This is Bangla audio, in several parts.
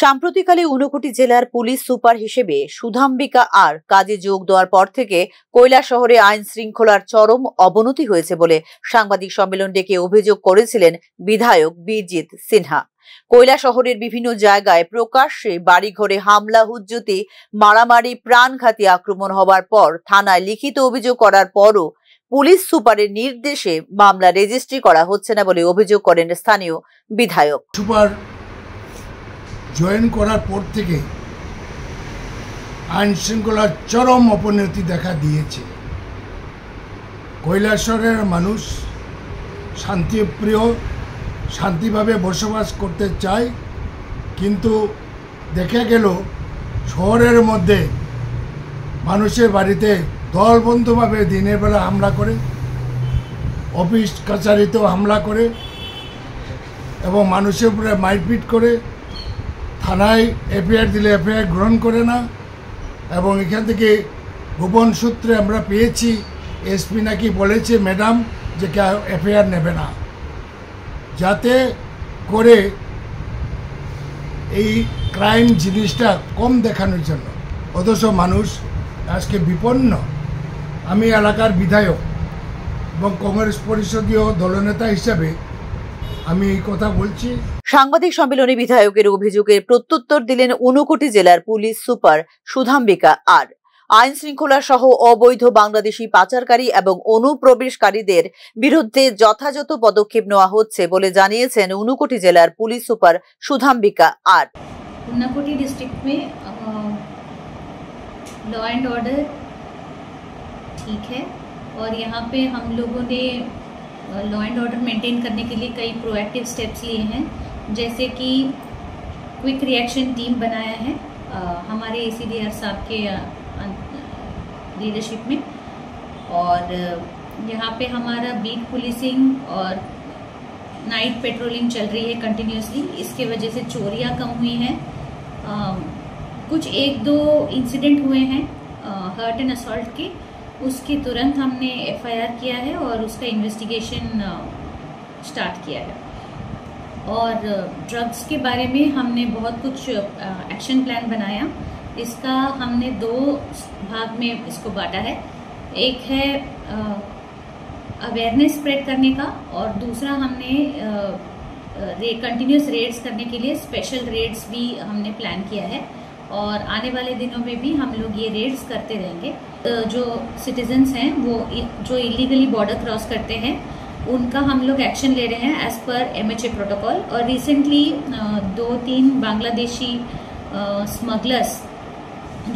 সাম্প্রতিককালে ঊনকোটি জেলার পুলিশ সুপার হিসেবে সুধাম্বিকা আর কাজে যোগ দেওয়ার পর থেকে কৈলাসহরে আইন শৃঙ্খলার চরম অবনতি হয়েছে বলে সাংবাদিক সম্মেলন ডেকে অভিযোগ করেছিলেন বিধায়ক বীরজিৎ সিনহা। কৈলাসহরের বিভিন্ন জায়গায় প্রকাশ্যে বাড়িঘরে হামলা, হুজ্জতি, মারামারি, প্রাণঘাতী আক্রমণ হবার পর থানায় লিখিত অভিযোগ করার পরও পুলিশ সুপারের নির্দেশে মামলা রেজিস্ট্রি করা হচ্ছে না বলে অভিযোগ করেন স্থানীয় বিধায়ক। জয়েন করার পর থেকে আইন শৃঙ্খলার চরম অবনতি দেখা দিয়েছে। কৈলাসহরের মানুষ শান্তিপ্রিয়, শান্তিভাবে বসবাস করতে চায়, কিন্তু দেখা গেল শহরের মধ্যে মানুষের বাড়িতে দলবদ্ধভাবে দিনের বেলা হামলা করে, অফিস কাছারিতেও হামলা করে এবং মানুষের উপরে মারপিট করে। থানায় এফআইআর দিলে এফআইআর গ্রহণ করে না, এবং এখান থেকে গোপন সূত্রে আমরা পেয়েছি এসপি নাকি বলেছে ম্যাডাম যে এফআইআর নেবে না, যাতে করে এই ক্রাইম জিনিসটা কম দেখানোর জন্য। অথচ মানুষ আজকে বিপন্ন। আমি এলাকার বিধায়ক এবং কংগ্রেস পরিষদীয় দলনেতা হিসাবে আমি এই কথা বলছি। সাংবাদিক সম্মেলনে বিধায়কের অভিযোগের প্রত্যুত্তর দিলেন ঊনকোটি জেলার পুলিশ সুপার সুধাম্বিকা আর। আইন শৃঙ্খলা সহ অবৈধ বাংলাদেশি পাচারকারী এবং অনুপ্রবেশকারীদের বিরুদ্ধে যথাযথ পদক্ষেপ নেওয়া হচ্ছে বলে জানিয়েছেন ঊনকোটি জেলার পুলিশ সুপার সুধাম্বিকা আর। ঊনকোটি डिस्ट्रिक्ट में लॉ एंड ऑर्डर ठीक है, और यहाँ पे हम लोगों ने लॉ एंड ऑर्डर मेंटेन करने के लिए कई प्रोएक्टिव स्टेप्स लिए हैं, जैसे कि क्विक रिएक्शन टीम बनाया है हमारे एसीडीआर साहब के लीडरशिप में, और यहाँ पे हमारा बीट पुलिसिंग और नाइट पेट्रोलिंग चल रही है कंटिन्यूसली। इसके वजह से चोरियाँ कम हुई हैं। कुछ एक दो इंसिडेंट हुए हैं हर्ट एंड असॉल्ट के, उसकी तुरंत हमने एफआईआर किया है और उसका इन्वेस्टिगेशन स्टार्ट किया है। और ड्रग्स के बारे में हमने बहुत कुछ एक्शन प्लान बनाया। इसका हमने दो भाग में इसको बांटा है। एक है अवेयरनेस स्प्रेड करने का, और दूसरा हमने कंटिन्यूस रेड्स करने के लिए स्पेशल रेड्स भी हमने प्लान किया है, और आने वाले दिनों में भी हम लोग ये रेड्स करते रहेंगे। जो सिटीजन्स हैं वो जो इलीगली बॉर्डर क्रॉस करते हैं उनका हम लोग एक्शन ले रहे हैं एज पर MHA प्रोटोकॉल। और रिसेंटली 2-3 बांग्लादेशी स्मगलर्स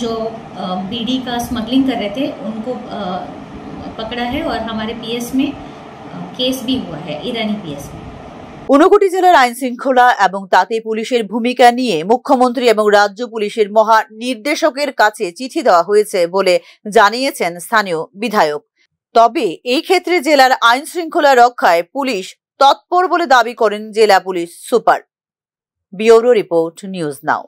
जो बीड़ी का स्मगलिंग कर रहे थे उनको पकड़ा है, और हमारे PS में केस भी हुआ है, ईरानी PS में। ঊনকোটি জেলার আইন শৃঙ্খলা এবং তাতে পুলিশের ভূমিকা নিয়ে মুখ্যমন্ত্রী এবং রাজ্য পুলিশের মহা নির্দেশকের কাছে চিঠি দেওয়া হয়েছে বলে জানিয়েছেন স্থানীয় বিধায়ক। তবে এই ক্ষেত্রে জেলার আইন শৃঙ্খলা রক্ষায় পুলিশ তৎপর বলে দাবি করেন জেলা police super. Bureau report, news now.